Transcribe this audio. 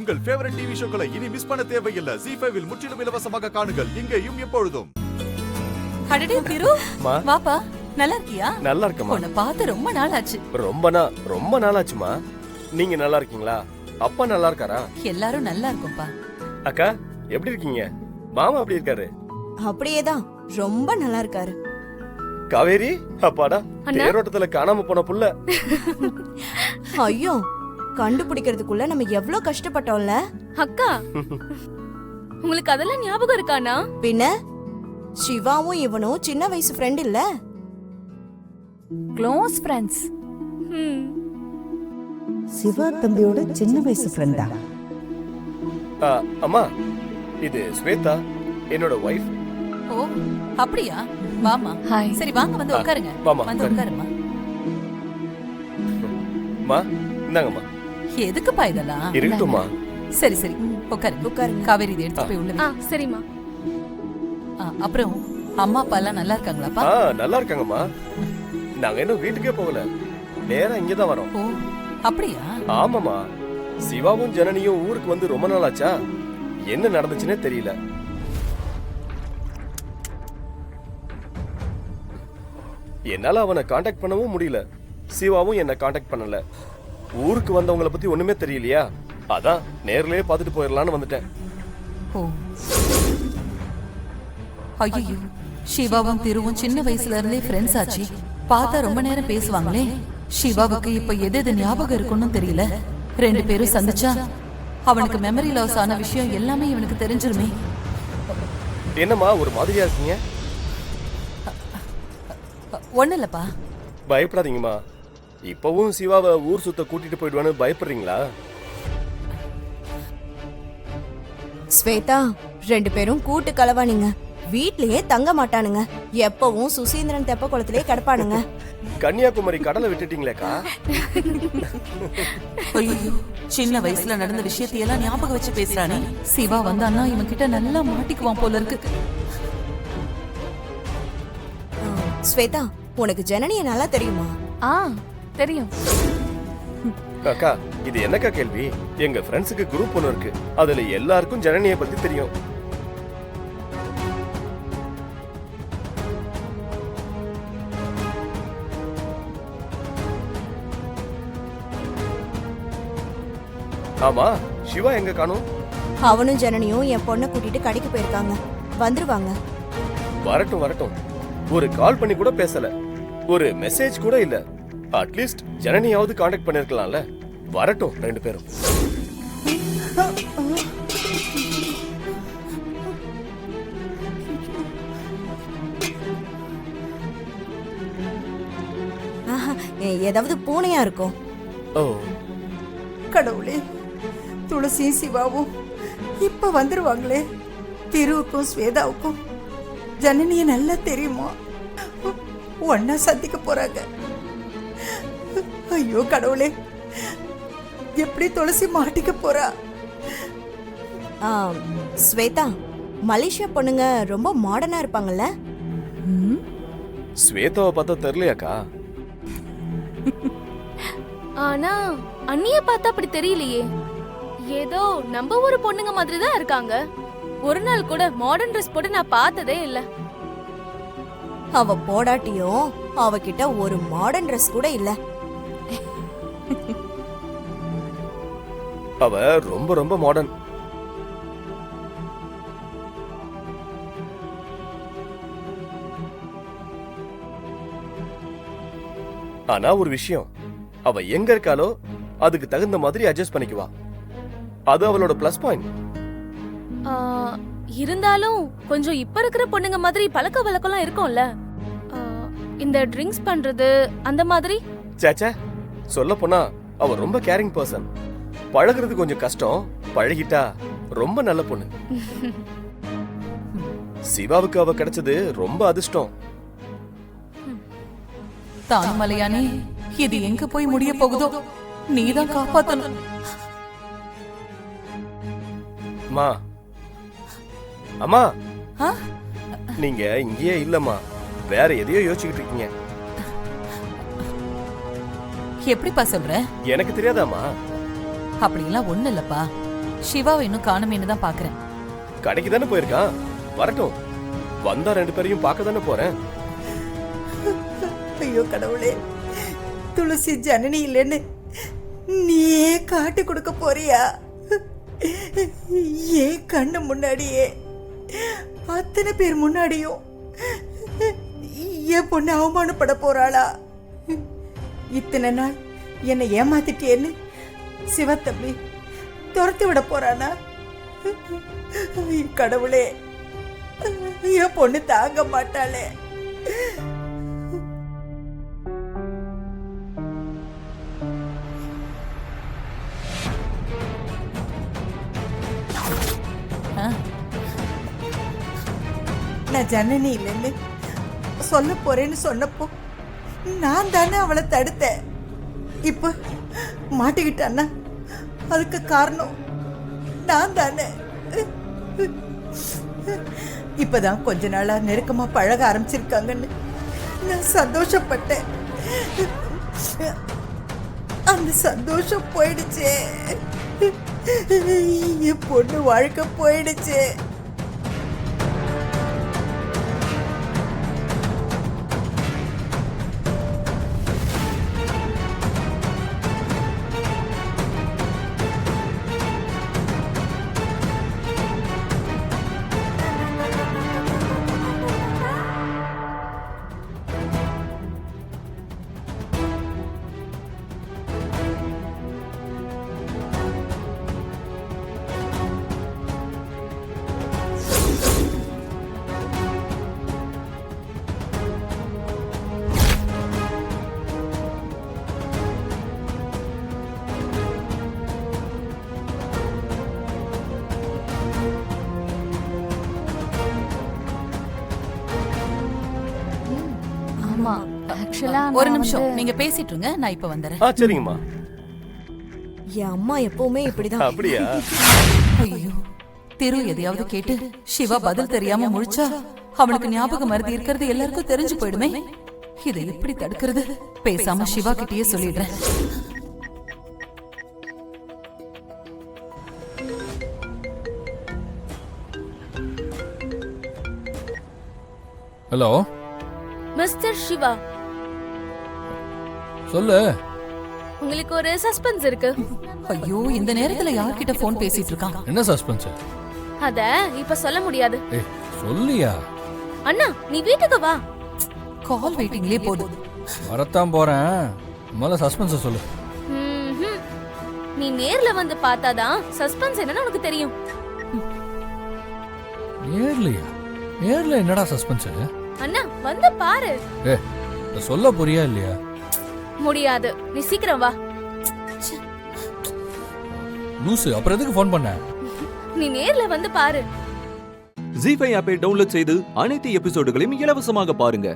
உங்கள் favourite TV ஷோக்களை இனி miss பண்ண தேவையில்லை. ZEE5 இல் முற்றிலும் இலவசமாக காணுங்கள், இங்கேயும் எப்பொழுதும். அடடே திரு, வாப்பா. நல்லா இருக்கியா? நல்லா இருக்கேம்மா. உன்னை பார்த்து ரொம்ப நாள் ஆச்சு. ரொம்ப நாள் ஆச்சுமா. நீங்க நல்லா இருக்கீங்களா? அப்பா நல்லா இருக்காரா? எல்லாரும் நல்லா இருக்கும்பா. அக்கா எப்படி இருக்கீங்க? மாமா எப்படி இருக்காரு? அப்படியேதான், ரொம்ப நல்லா இருக்காரு. காவேரி, அப்பாடா, தேரோட்டத்துல காணாம போன புள்ள. ஐயோ, கண்டுபிடிக்கிறதுக்குள்ள நம்ம எவ்வளவு கஷ்டப்பட்டோம்ல. அக்கா, உங்களுக்கு அதெல்லாம் ஞாபகம் இருக்கானா? பின்ன சிவாவும் இவனும் சின்ன வயசு ஃப்ரெண்ட் இல்ல, க்ளோஸ் ஃப்ரெண்ட்ஸ். சிவா தம்பியோட சின்ன வயசு ஃப்ரெண்டா? அம்மா, இது ஸ்வேதா, என்னோட வைஃப். ஓ, அப்படியா? வாமா. சரி வாங்க, வந்து உட்காருங்க. வந்து உட்காருமா. மா, இந்தாங்கம்மா. எதுக்குப்பா இதெல்லாம்? இருக்கட்டும்மா. சரி சரி, உட்காருங்க. காவேரி, இதை எடுத்து போய் உள்ள. சரிம்மா. அப்புறம் அம்மா அப்பா எல்லாம் நல்லா இருக்காங்களாப்பா? நல்லா இருக்காங்கம்மா. நாங்க இன்னும் வீட்டுக்கே போகல, நேரா இங்கதான் வரோம். ஓ, அப்படியா? ஆமாமா. சிவாவும் ஜனனியும் ஊருக்கு வந்து ரொம்ப நாள் ஆச்சா, என்ன நடந்துச்சுன்னே தெரியல. என்னால அவனை காண்டாக்ட் பண்ணவும் முடியல, சிவாவும் என்ன காண்டாக்ட் பண்ணல. ஊருக்கு வந்தவங்கள பத்தி ஒண்ணுமே தெரியலையா, அதான் நேர்லயே பார்த்துட்டு போயிடலான்னு வந்துட்டேன். ஓ, ஐயோ, சிவாவும் திருவும் சின்ன வயசுல இருந்தே ஃப்ரெண்ட்ஸ் ஆச்சு. பார்த்தா ரொம்ப நேரம் பேசுவாங்களே. சிவாவுக்கு இப்ப எது ஞாபகம் இருக்குன்னு தெரியல. ரெண்டு பேரும் சந்திச்சா அவனுக்கு மெமரி லாஸ் ஆன விஷயம் எல்லாமே இவனுக்கு தெரிஞ்சிருமே. என்னம்மா ஒரு மாதிரியா இருக்கீங்க? ஒண்ணு இல்லப்பா. பயப்படாதீங்கம்மா. இப்பவும் சிவாவை ஊர் சுத்த கூட்டிட்டு போயிடுவான்னு பயப்படுறீங்களா? ஸ்வேதா, ரெண்டு பேரும் கூட்டு கலவானுங்க. வீட்லயே தங்க மாட்டானுங்க, எப்பவும் சுசீந்திரன் தெப்ப குளத்திலே கிடப்பானுங்க. கன்னியாகுமரி கடலை விட்டுட்டீங்களேக்கா? ஐயோ, சின்ன வயசுல நடந்த விஷயத்தையெல்லாம் ஞாபகம் வச்சு பேசுறானே. சிவா வந்தான்னா இவன் கிட்ட நல்லா மாட்டிக்குவான் போல இருக்கு. ஸ்வேதா, உனக்கு ஜனனிய நல்லா தெரியுமா? தெரியும். அக்கா, இது என்னக்கா கேள்வி? எங்க ஃப்ரெண்ட்ஸுக்கு குரூப் ஒன்று இருக்கு, அதுல எல்லாருக்கும் ஜனனியை பத்தி தெரியும். ஆமா, சிவா எங்க காணோம்? அவனும் ஜனனியும் என் பொண்ணை கூட்டிட்டு கடைக்கு போயிருக்காங்க, வந்துருவாங்க. வரட்டும் வரட்டும். ஒரு கால் பண்ணி கூட பேசல, ஒரு மெசேஜ் கூட இல்ல. அட்லீஸ்ட் ஜனனியாவது காண்டாக்ட் பண்ணிருக்கலாம்ல. வரட்டும் ரெண்டு பேரும். ஏதாவது பூனையா இருக்கும். ஓ கடவுளே, துளசி சிவாவும் இப்ப வந்துருவாங்களே. திருவுக்கும் ஸ்வேதாவுக்கும் ஜனனிய நல்லா தெரியுமா? ஒன்னா சந்திக்க போறாங்க. ஐயோ கடவுளே, எப்படி துளசி மாட்டிக்க போறா? ஸ்வேதா, மலேசியா பொண்ணுங்க ரொம்ப மாடர்னா இருப்பாங்கல்ல? ஸ்வேதாவை பார்த்தா தெரியலையாக்கா? ஆனா அண்ணிய பார்த்தா அப்படி தெரியலையே. ஏதோ நம்ம ஒரு பொண்ணுங்க மாதிரி தான் இருக்காங்க. ஒரு நாள் கூட மாடர்ன் ட்ரெஸ் போட்டு நான் பார்த்ததே இல்ல. அவ போடாட்டியும் அவகிட்ட ஒரு மாடர்ன் ட்ரெஸ் கூட இல்ல. அவ ரொம்ப ரொம்ப மாடர்ன். ஆனா ஒரு விஷயம், அவ எங்க இருக்காளோ அதுக்கு தகுந்த மாதிரி அட்ஜஸ்ட் பண்ணிக்குவா. அது அவளோட பிளஸ் பாயிண்ட். இருந்தாலும் கொஞ்சம் இப்ப இருக்கிற பொண்ணுங்க மாதிரி பழக்க வழக்கம்லாம் இருக்கும்ல. இந்த ட்ரிங்க்ஸ் பண்றது அந்த மாதிரி. சேச்சே, சொல்ல போனா அவ ரொம்ப கேரிங் பர்சன். பழகுறது கொஞ்சம் கஷ்டம், பழகிட்டா ரொம்ப நல்ல பொண்ணு. சிவாவுக்கு அவ கிடைச்சது ரொம்ப அதிர்ஷ்டம். தானுமலையானே, இது எங்க போய் முடிய போகுதோ? நீதான் காப்பாத்தணும். அம்மா, அம்மா, நீங்க இங்கேயே இல்லம்மா, வேற எதையோ யோசிச்சுக்கிட்டு இருக்கீங்க. எப்படிப்பா சொல்ற? எனக்கு தெரியாதாமா? அப்படிலாம் ஒண்ணு இல்லப்பா. சிவாவை இன்னும் காணுமேன்னு தான் பாக்குறேன். கடைக்கு தானே போயிருக்கான், வரட்டும். வந்தா 2 பேரையும் பார்க்க தானே போறேன். ஐயோ கடவுளே, துளசி ஜனனி இல்லைன்னு நீயே காட்டி கொடுக்க போறியா? ஏன் கண்ணு முன்னாடியே அத்தனை பேர் முன்னாடியும் என் பொண்ணு அவமானப்பட போறாளா? இத்தனை நாள் என்னை ஏமாத்திட்டேன்னு சிவத்தம்பி துரத்தி விட போறானா? கடவுளே, என் பொண்ணு தாங்க மாட்டாளே. நான் ஜனனி இல்லைன்னு சொல்ல போறேன்னு சொன்னப்போ நான் தானே அவளை தடுத்தேன். இப்ப மாட்டிக்கிட்டான்னா அதுக்கு காரணம் நான் தானே. இப்பதான் கொஞ்ச நாளா நெருக்கமா பழக ஆரம்பிச்சிருக்காங்கன்னு நான் சந்தோஷப்பட்டேன். அந்த சந்தோஷம் போயிடுச்சு. என் பொண்ணு வாழ்க்கை போயிடுச்சு. ஒரு நிமிஷம் நீங்க பேசிட்டு இருங்க, நான் இப்ப வந்துறேன். சரிங்கம்மா. என் அம்மா எப்பவுமே இப்படிதான். அப்படியா? ஐயோ, திரு எதையாவது கேட்டு சிவா பதில் தெரியாம முழிச்சா அவனுக்கு ஞாபகம் மறதி இருக்கிறது எல்லாருக்கும் தெரிஞ்சு போயிடுமே. இதை எப்படி தடுக்கிறது? பேசாம சிவா கிட்டயே சொல்லிடுறேன். ஹலோ மிஸ்டர் சிவா, சொல்லு. உங்களுக்கு ஒரு சஸ்பென்ஸ் இருக்கு. ஐயோ, இந்த நேரத்துல யார்கிட்ட போன் பேசிட்டு இருக்கான்? என்ன சஸ்பென்ஸ்? அத இப்ப சொல்ல முடியாது. ஏய் சொல்லியா? அண்ணா நீ வீட்டுக்கு வா. கால் வெயிட்டிங்லயே போதும். வரத்தான் போறேன், முதல்ல சஸ்பென்ஸ சொல்லு. ம்ஹும். நீ நேர்ல வந்து பார்த்தாதான் சஸ்பென்ஸ் என்னன்னு உனக்கு தெரியும். நேர்லயா? நேர்ல என்னடா சஸ்பென்ஸ்? அண்ணா வந்து பாரு. ஏ சொல்ல புரியா இல்லையா? முடியாது, நீ சீக்கிரம் வா. லூசு, அப்புறம் எதுக்கு ஃபோன் பண்ண? நீ நேர்ல வந்து பாரு. ஜீ5 ஆப்பை டவுன்லோட் செய்து அனைத்து எபிசோடுகளையும் இலவசமாக பாருங்க.